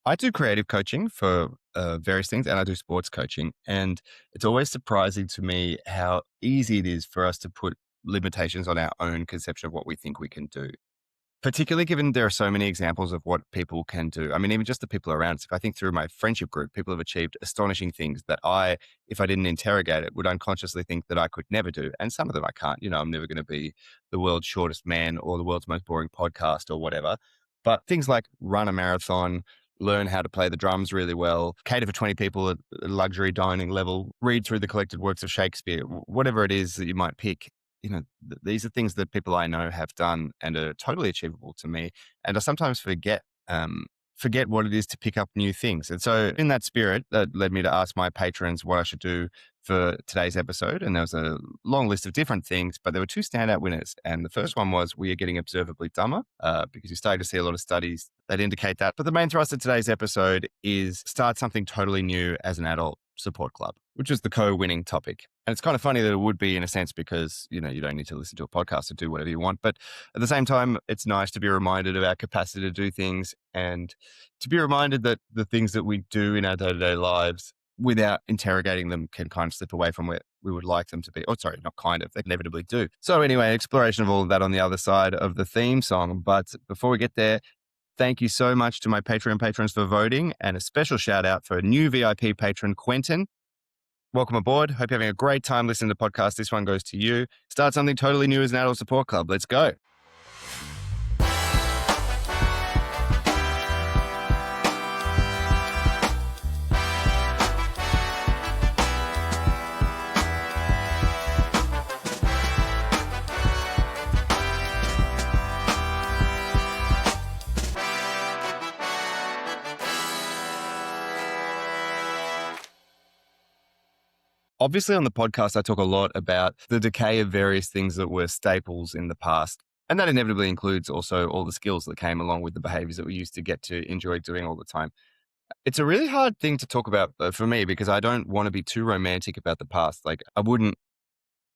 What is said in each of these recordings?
I do creative coaching for various things and I do sports coaching. And it's always surprising to me how easy it is for us to put limitations on our own conception of what we think we can do. Particularly given there are so many examples of what people can do. I mean, even just the people around. So if I think through my friendship group, people have achieved astonishing things that if I didn't interrogate it, would unconsciously think that I could never do. And some of them I can't. I'm never going to be the world's shortest man or the world's most boring podcast or whatever. But things like run a marathon, learn how to play the drums really well, cater for 20 people at a luxury dining level, read through the collected works of Shakespeare, whatever it is that you might pick. These are things that people I know have done and are totally achievable to me. And I sometimes forget what it is to pick up new things. And so in that spirit, that led me to ask my patrons what I should do for today's episode. And there was a long list of different things, but there were two standout winners. And the first one was we are getting observably dumber because you're starting to see a lot of studies that indicate that. But the main thrust of today's episode is start something totally new as an adult support club, which is the co-winning topic. And it's kind of funny that it would be in a sense because, you don't need to listen to a podcast or do whatever you want. But at the same time, it's nice to be reminded of our capacity to do things and to be reminded that the things that we do in our day-to-day lives without interrogating them can kind of slip away from where we would like them to be. Oh, sorry, not kind of, they inevitably do. So anyway, exploration of all of that on the other side of the theme song. But before we get there, thank you so much to my Patreon patrons for voting, and a special shout out for a new VIP patron, Quentin. Welcome aboard. Hope you're having a great time listening to the podcast. This one goes to you. Start something totally new as an adult support club. Let's go. Obviously, on the podcast, I talk a lot about the decay of various things that were staples in the past. And that inevitably includes also all the skills that came along with the behaviors that we used to get to enjoy doing all the time. It's a really hard thing to talk about for me because I don't want to be too romantic about the past. Like, I wouldn't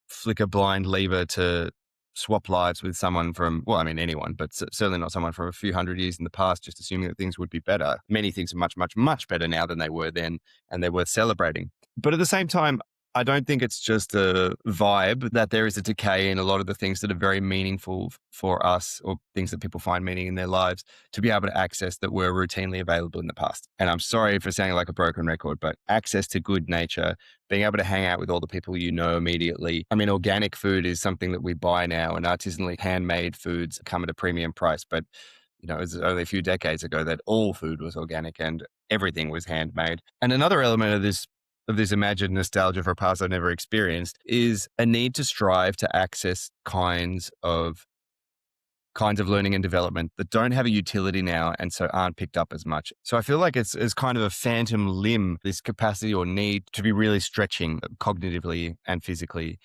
flick a blind lever to swap lives with someone from, well, I mean, anyone, but certainly not someone from a few hundred years in the past, just assuming that things would be better. Many things are much, much, much better now than they were then, and they're worth celebrating. But at the same time, I don't think it's just a vibe that there is a decay in a lot of the things that are very meaningful for us or things that people find meaning in their lives to be able to access that were routinely available in the past. And I'm sorry for sounding like a broken record, but access to good nature, being able to hang out with all the people you know immediately. I mean, organic food is something that we buy now, and artisanally handmade foods come at a premium price. But, it was only a few decades ago that all food was organic and everything was handmade. And another element of this imagined nostalgia for a past I've never experienced is a need to strive to access kinds of learning and development that don't have a utility now and so aren't picked up as much. So I feel like it's kind of a phantom limb, this capacity or need to be really stretching cognitively and physically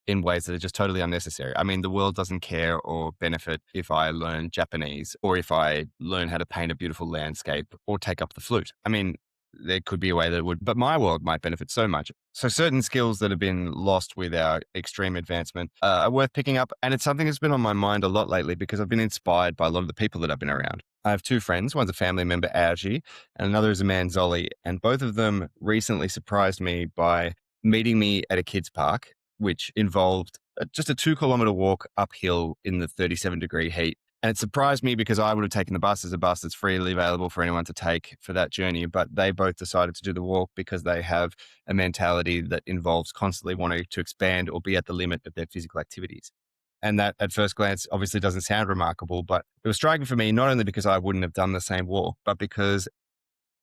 in ways that are just totally unnecessary. I mean, the world doesn't care or benefit if I learn Japanese or if I learn how to paint a beautiful landscape or take up the flute. I mean, there could be a way that it would, but my world might benefit so much. So certain skills that have been lost with our extreme advancement are worth picking up. And it's something that's been on my mind a lot lately because I've been inspired by a lot of the people that I've been around. I have two friends. One's a family member, Argy, and another is a man, Zolly. And both of them recently surprised me by meeting me at a kids park, which involved just a 2-kilometer walk uphill in the 37-degree heat. And it surprised me because I would have taken the bus as a bus that's freely available for anyone to take for that journey. But they both decided to do the walk because they have a mentality that involves constantly wanting to expand or be at the limit of their physical activities. And that at first glance obviously doesn't sound remarkable, but it was striking for me, not only because I wouldn't have done the same walk, but because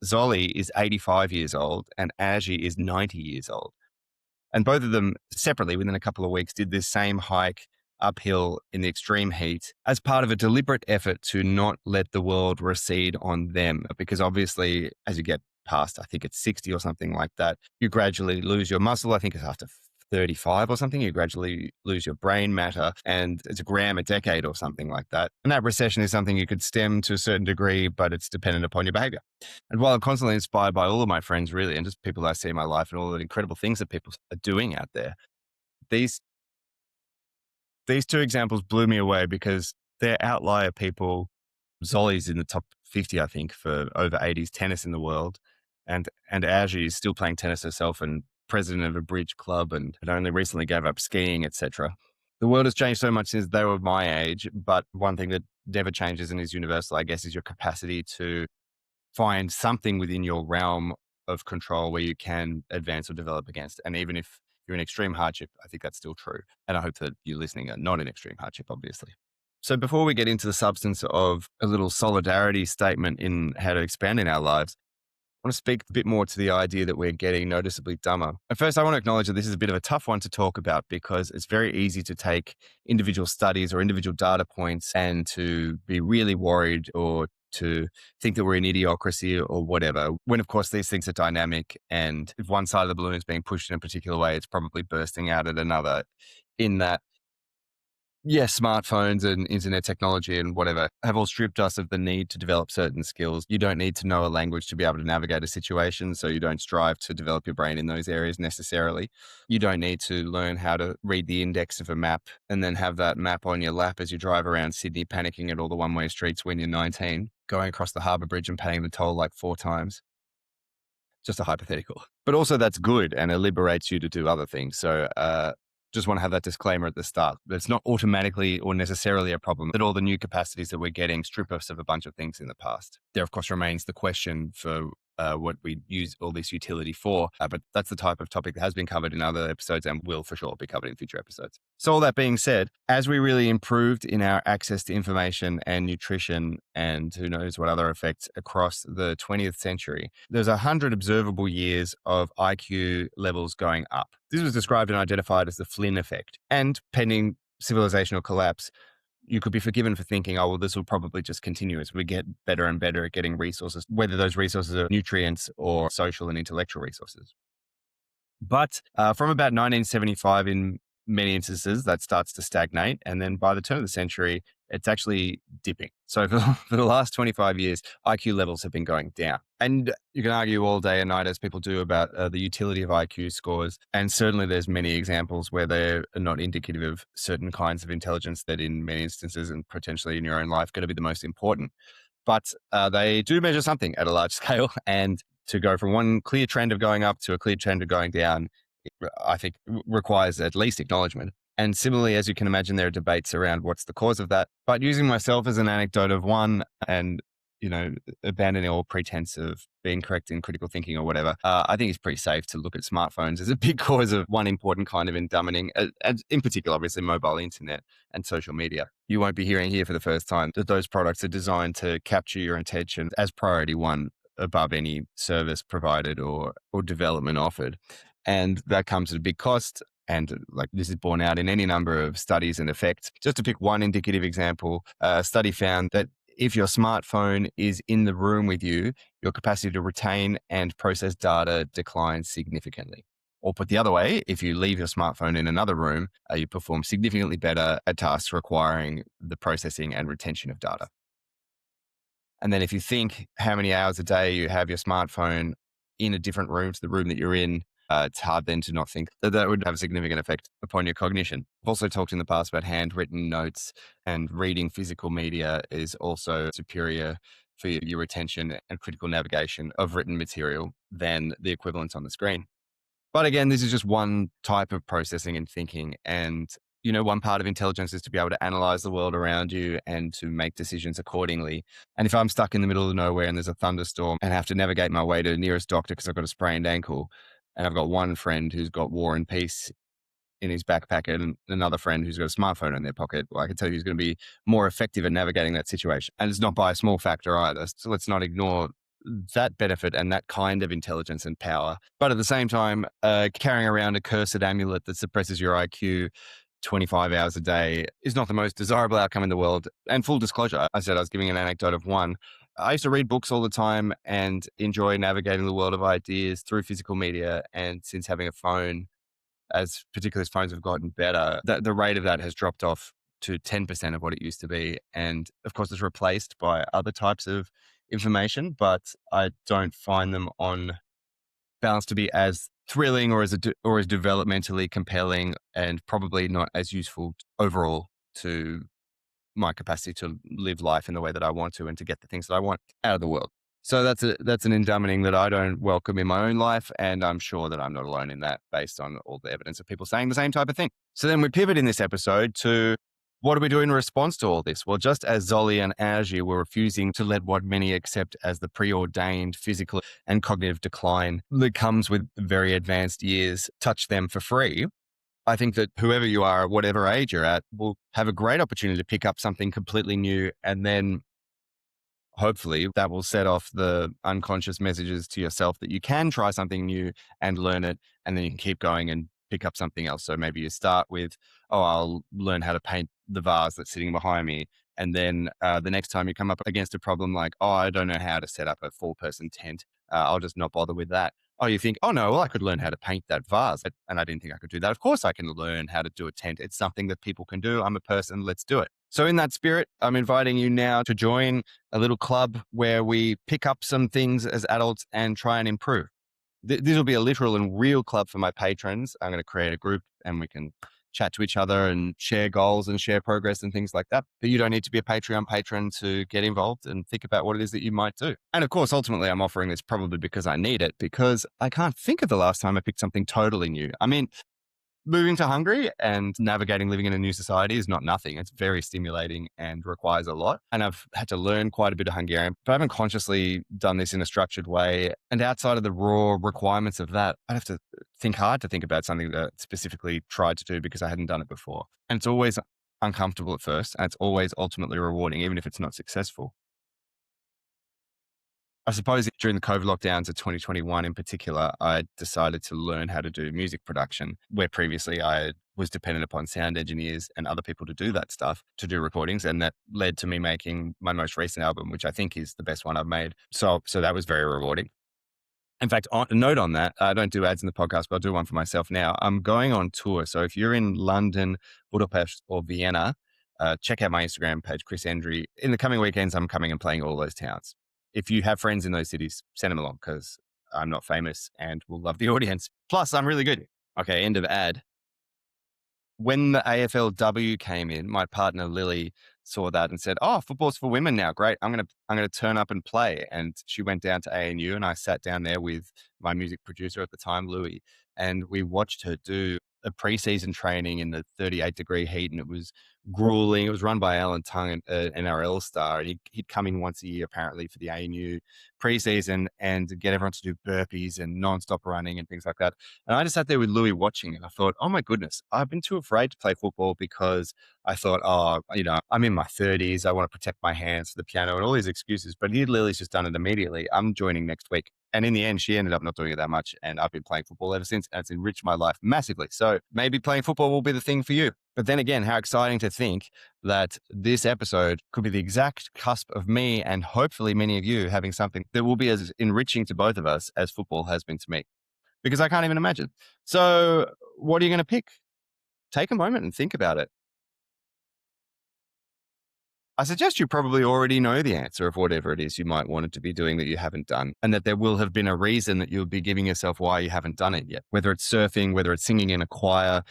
Zolly is 85 years old and Argy is 90 years old. And both of them separately within a couple of weeks did this same hike uphill in the extreme heat as part of a deliberate effort to not let the world recede on them. Because obviously, as you get past, I think it's 60 or something like that, you gradually lose your muscle. I think it's after 35 or something, you gradually lose your brain matter, and it's a gram a decade or something like that. And that recession is something you could stem to a certain degree, but it's dependent upon your behavior. And while I'm constantly inspired by all of my friends, really, and just people I see in my life and all the incredible things that people are doing out there, these two examples blew me away because they're outlier people. Zolly's in the top 50, I think, for over 80s tennis in the world. And Aoji is still playing tennis herself and president of a bridge club and only recently gave up skiing, etc. The world has changed so much since they were my age, but one thing that never changes and is universal, I guess, is your capacity to find something within your realm of control where you can advance or develop against. And even if you're in extreme hardship, I think that's still true. And I hope that you listening are not in extreme hardship, obviously. So before we get into the substance of a little solidarity statement in how to expand in our lives, I want to speak a bit more to the idea that we're getting noticeably dumber. And first, I want to acknowledge that this is a bit of a tough one to talk about because it's very easy to take individual studies or individual data points and to be really worried or to think that we're in idiocracy or whatever, when of course these things are dynamic. And if one side of the balloon is being pushed in a particular way, it's probably bursting out at another. In that, yes, smartphones and internet technology and whatever have all stripped us of the need to develop certain skills. You don't need to know a language to be able to navigate a situation, so you don't strive to develop your brain in those areas necessarily. You don't need to learn how to read the index of a map and then have that map on your lap as you drive around Sydney, panicking at all the one-way streets when you're 19, going across the harbour bridge and paying the toll like 4 times. Just a hypothetical. But also that's good and it liberates you to do other things. So just want to have that disclaimer at the start. It's not automatically or necessarily a problem that all the new capacities that we're getting strip us of a bunch of things in the past. There, of course, remains the question for what we use all this utility for. But that's the type of topic that has been covered in other episodes and will for sure be covered in future episodes. So all that being said, as we really improved in our access to information and nutrition and who knows what other effects across the 20th century, there's 100 observable years of IQ levels going up. This was described and identified as the Flynn effect. And pending civilizational collapse, you could be forgiven for thinking, oh, well, this will probably just continue as we get better and better at getting resources, whether those resources are nutrients or social and intellectual resources. But from about 1975, in many instances, that starts to stagnate. And then by the turn of the century, it's actually dipping. So for the last 25 years, IQ levels have been going down. And you can argue all day and night, as people do, about the utility of IQ scores. And certainly there's many examples where they're not indicative of certain kinds of intelligence that in many instances and potentially in your own life going to be the most important. But they do measure something at a large scale. And to go from one clear trend of going up to a clear trend of going down, I think requires at least acknowledgement. And similarly, as you can imagine, there are debates around what's the cause of that. But using myself as an anecdote of one and, abandoning all pretense of being correct in critical thinking or whatever, I think it's pretty safe to look at smartphones as a big cause of one important kind of endowing, and in particular, obviously, mobile internet and social media. You won't be hearing here for the first time that those products are designed to capture your attention as priority one above any service provided or development offered. And that comes at a big cost. And like this is borne out in any number of studies and effects. Just to pick one indicative example, a study found that if your smartphone is in the room with you, your capacity to retain and process data declines significantly. Or put the other way, if you leave your smartphone in another room, you perform significantly better at tasks requiring the processing and retention of data. And then if you think how many hours a day you have your smartphone in a different room to the room that you're in, it's hard then to not think that that would have a significant effect upon your cognition. I've also talked in the past about handwritten notes, and reading physical media is also superior for your retention and critical navigation of written material than the equivalents on the screen. But again, this is just one type of processing and thinking. And, one part of intelligence is to be able to analyze the world around you and to make decisions accordingly. And if I'm stuck in the middle of nowhere and there's a thunderstorm and have to navigate my way to the nearest doctor because I've got a sprained ankle, and I've got one friend who's got War and Peace in his backpack and another friend who's got a smartphone in their pocket, well, I can tell you who's going to be more effective at navigating that situation. And it's not by a small factor either. So let's not ignore that benefit and that kind of intelligence and power. But at the same time, carrying around a cursed amulet that suppresses your IQ 25 hours a day is not the most desirable outcome in the world. And full disclosure, I said I was giving an anecdote of one. I used to read books all the time and enjoy navigating the world of ideas through physical media. And since having a phone, as particularly as phones have gotten better, the rate of that has dropped off to 10% of what it used to be. And of course, it's replaced by other types of information, but I don't find them on balance to be as thrilling or as developmentally compelling, and probably not as useful overall to my capacity to live life in the way that I want to and to get the things that I want out of the world. So that's an endowment that I don't welcome in my own life, and I'm sure that I'm not alone in that based on all the evidence of people saying the same type of thing. So then we pivot in this episode to what do we do in response to all this? Well, just as Zolly and Augie were refusing to let what many accept as the preordained physical and cognitive decline that comes with very advanced years touch them for free, I think that whoever you are, at whatever age you're at, will have a great opportunity to pick up something completely new, and then hopefully that will set off the unconscious messages to yourself that you can try something new and learn it, and then you can keep going and pick up something else. So maybe you start with, oh, I'll learn how to paint the vase that's sitting behind me. And then the next time you come up against a problem like, oh, I don't know how to set up a 4-person tent, I'll just not bother with that. Oh, you think, oh no, well, I could learn how to paint that vase. And I didn't think I could do that. Of course I can learn how to do a tent. It's something that people can do. I'm a person. Let's do it. So in that spirit, I'm inviting you now to join a little club where we pick up some things as adults and try and improve. This will be a literal and real club for my patrons. I'm going to create a group and we can chat to each other and share goals and share progress and things like that. But you don't need to be a Patreon patron to get involved and think about what it is that you might do. And of course, ultimately, I'm offering this probably because I need it, because I can't think of the last time I picked something totally new. I mean, moving to Hungary and navigating living in a new society is not nothing. It's very stimulating and requires a lot. And I've had to learn quite a bit of Hungarian, but I haven't consciously done this in a structured way. And outside of the raw requirements of that, I'd have to think hard to think about something that I specifically tried to do because I hadn't done it before. And it's always uncomfortable at first, and it's always ultimately rewarding, even if it's not successful. I suppose during the COVID lockdowns of 2021 in particular, I decided to learn how to do music production, where previously I was dependent upon sound engineers and other people to do that stuff, to do recordings. And that led to me making my most recent album, which I think is the best one I've made. So that was very rewarding. In fact, a note on that, I don't do ads in the podcast, but I'll do one for myself now. I'm going on tour. So if you're in London, Budapest, or Vienna, check out my Instagram page, Chris Endry. In the coming weekends, I'm coming and playing all those towns. If you have friends in those cities, send them along because I'm not famous and will love the audience. Plus, I'm really good. Okay, end of ad. When the AFLW came in, my partner Lily saw that and said, "Oh, football's for women now. Great. I'm gonna turn up and play." And she went down to ANU, and I sat down there with my music producer at the time, Louis, and we watched her do a preseason training in the 38-degree heat, and it was grueling. It was run by Alan Tung, an NRL star, and he'd come in once a year apparently for the ANU preseason and get everyone to do burpees and nonstop running and things like that. And I just sat there with Louis watching, and I thought, oh my goodness, I've been too afraid to play football because I thought, oh, I'm in my 30s. I want to protect my hands for the piano and all these excuses. But here, Lily's just done it immediately. I'm joining next week. And in the end, she ended up not doing it that much. And I've been playing football ever since. And it's enriched my life massively. So maybe playing football will be the thing for you. But then again, how exciting to think that this episode could be the exact cusp of me and hopefully many of you having something that will be as enriching to both of us as football has been to me, because I can't even imagine. So what are you going to pick? Take a moment and think about it. I suggest you probably already know the answer of whatever it is you might want it to be doing that you haven't done, and that there will have been a reason that you'll be giving yourself why you haven't done it yet, whether it's surfing, whether it's singing in a choir,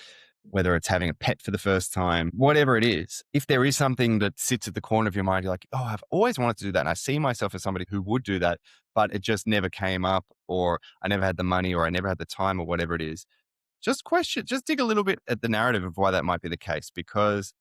whether it's having a pet for the first time, whatever it is. If there is something that sits at the corner of your mind, you're like, oh, I've always wanted to do that. And I see myself as somebody who would do that, but it just never came up, or I never had the money, or I never had the time, or whatever it is. Just dig a little bit at the narrative of why that might be the case, because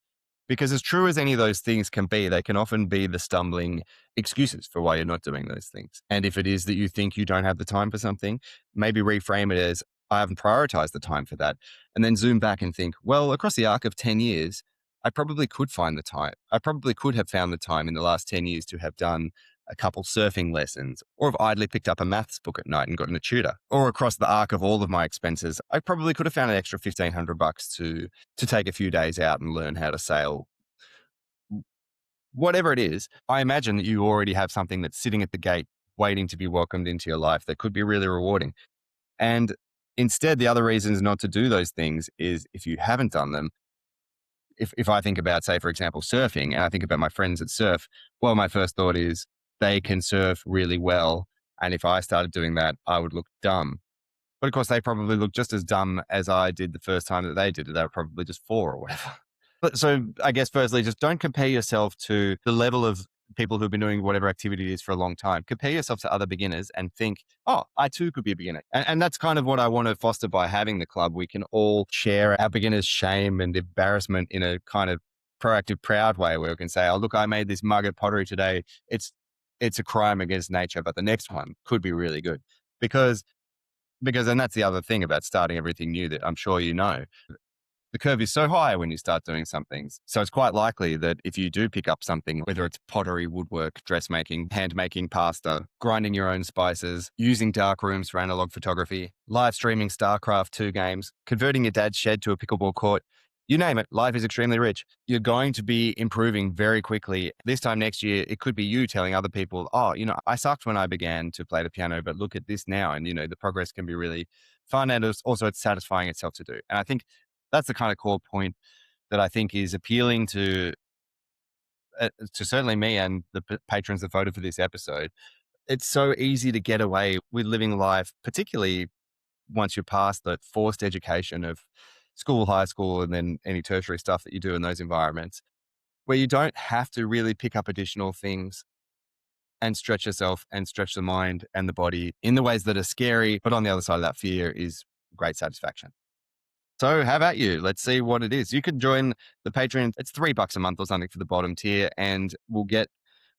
as true as any of those things can be, they can often be the stumbling excuses for why you're not doing those things. And if it is that you think you don't have the time for something, maybe reframe it as, I haven't prioritized the time for that. And then zoom back and think, well, across the arc of 10 years, I probably could find the time. I probably could have found the time in the last 10 years to have done a couple surfing lessons, or have idly picked up a maths book at night and gotten a tutor. Or across the arc of all of my expenses, I probably could have found an extra $1,500 to take a few days out and learn how to sail. Whatever it is, I imagine that you already have something that's sitting at the gate waiting to be welcomed into your life that could be really rewarding. And instead, the other reasons not to do those things is, if you haven't done them, if I think about, say, for example, surfing, and I think about my friends that surf, well, my first thought is they can surf really well. And if I started doing that, I would look dumb. But of course, they probably look just as dumb as I did the first time that they did it. They were probably just 4 or whatever. So I guess firstly, just don't compare yourself to the level of people who've been doing whatever activity it is for a long time. Compare yourself to other beginners and think, oh, I too could be a beginner. And that's kind of what I want to foster by having the club. We can all share our beginners' shame and embarrassment in a kind of proactive, proud way where we can say, oh, look, I made this mug of pottery today. It's a crime against nature, but the next one could be really good. Because and that's the other thing about starting everything new that I'm sure you know, the curve is so high when you start doing some things. So it's quite likely that if you do pick up something, whether it's pottery, woodwork, dressmaking, hand making pasta, grinding your own spices, using dark rooms for analog photography, live streaming StarCraft 2 games, converting your dad's shed to a pickleball court, you name it, life is extremely rich. You're going to be improving very quickly. This time next year, it could be you telling other people, oh, I sucked when I began to play the piano, but look at this now. And, the progress can be really fun. And it's satisfying itself to do. And I think that's the kind of core point that I think is appealing to certainly me and the patrons that voted for this episode. It's so easy to get away with living life, particularly once you're past the forced education of school, high school, and then any tertiary stuff that you do in those environments, where you don't have to really pick up additional things and stretch yourself and stretch the mind and the body in the ways that are scary. But on the other side of that fear is great satisfaction. So how about you? Let's see what it is. You can join the Patreon. It's $3 a month or something for the bottom tier, and we'll get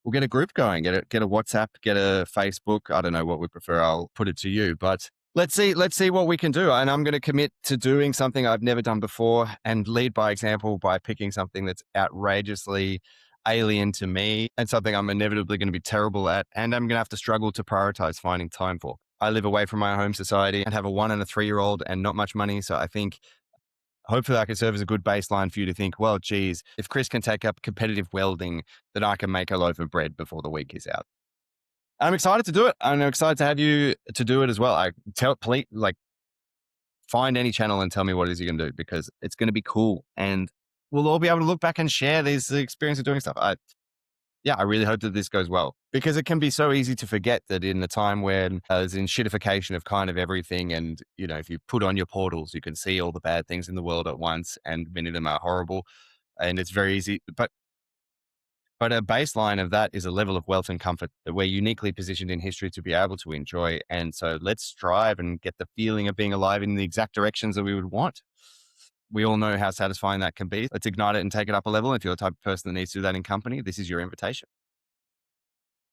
a group going. Get a WhatsApp, get a Facebook. I don't know what we prefer. I'll put it to you, but let's see what we can do. And I'm going to commit to doing something I've never done before and lead by example by picking something that's outrageously alien to me and something I'm inevitably going to be terrible at, and I'm going to have to struggle to prioritize finding time for. I live away from my home society and have a 1 and a 3-year-old and not much money. So I think hopefully I can serve as a good baseline for you to think, well, geez, if Chris can take up competitive welding, then I can make a loaf of bread before the week is out. I'm excited to do it. I'm excited to have you to do it as well. Please, find any channel and tell me what it is you're going to do, because it's going to be cool. And we'll all be able to look back and share this experience of doing stuff. I really hope that this goes well, because it can be so easy to forget that in the time when there's in shitification of kind of everything. And, if you put on your portals, you can see all the bad things in the world at once, and many of them are horrible. And it's very easy, but a baseline of that is a level of wealth and comfort that we're uniquely positioned in history to be able to enjoy. And so let's strive and get the feeling of being alive in the exact directions that we would want. We all know how satisfying that can be. Let's ignite it and take it up a level. If you're the type of person that needs to do that in company, this is your invitation.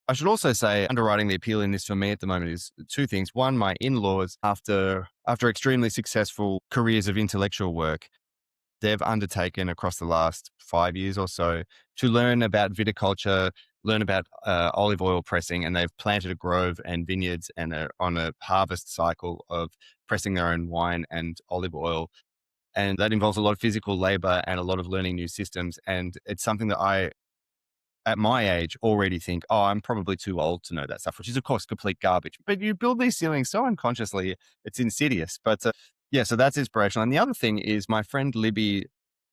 I should also say, underwriting the appeal in this for me at the moment is two things. One, my in-laws, after extremely successful careers of intellectual work, they've undertaken across the last 5 years or so to learn about viticulture, learn about olive oil pressing, and they've planted a grove and vineyards and are on a harvest cycle of pressing their own wine and olive oil. And that involves a lot of physical labor and a lot of learning new systems. And it's something that I, at my age, already think, oh, I'm probably too old to know that stuff, which is, of course, complete garbage. But you build these ceilings so unconsciously, it's insidious. But yeah, so that's inspirational. And the other thing is, my friend Libby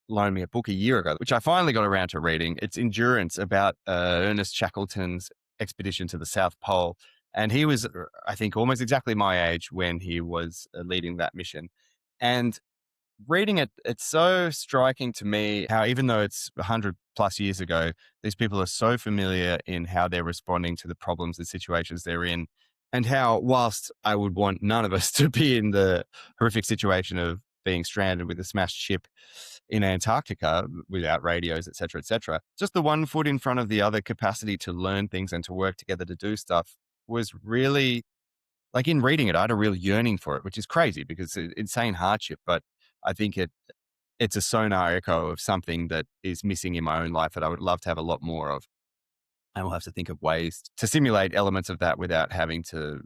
loaned me a book a year ago, which I finally got around to reading. It's Endurance, about Ernest Shackleton's expedition to the South Pole. And he was, I think, almost exactly my age when he was leading that mission. And reading it, it's so striking to me how, even though it's 100 plus years ago, these people are so familiar in how they're responding to the problems and situations they're in. And how, whilst I would want none of us to be in the horrific situation of being stranded with a smashed ship in Antarctica without radios, et cetera, just the one foot in front of the other capacity to learn things and to work together to do stuff was really, like, in reading it, I had a real yearning for it, which is crazy because it's insane hardship. But I think it's a sonar echo of something that is missing in my own life that I would love to have a lot more of. And we'll have to think of ways to simulate elements of that without having to,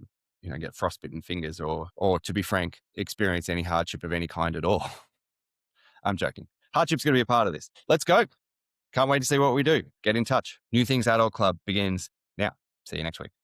get frostbitten fingers or to be frank, experience any hardship of any kind at all. I'm joking. Hardship's going to be a part of this. Let's go. Can't wait to see what we do. Get in touch. New Things Adult Club begins now. See you next week.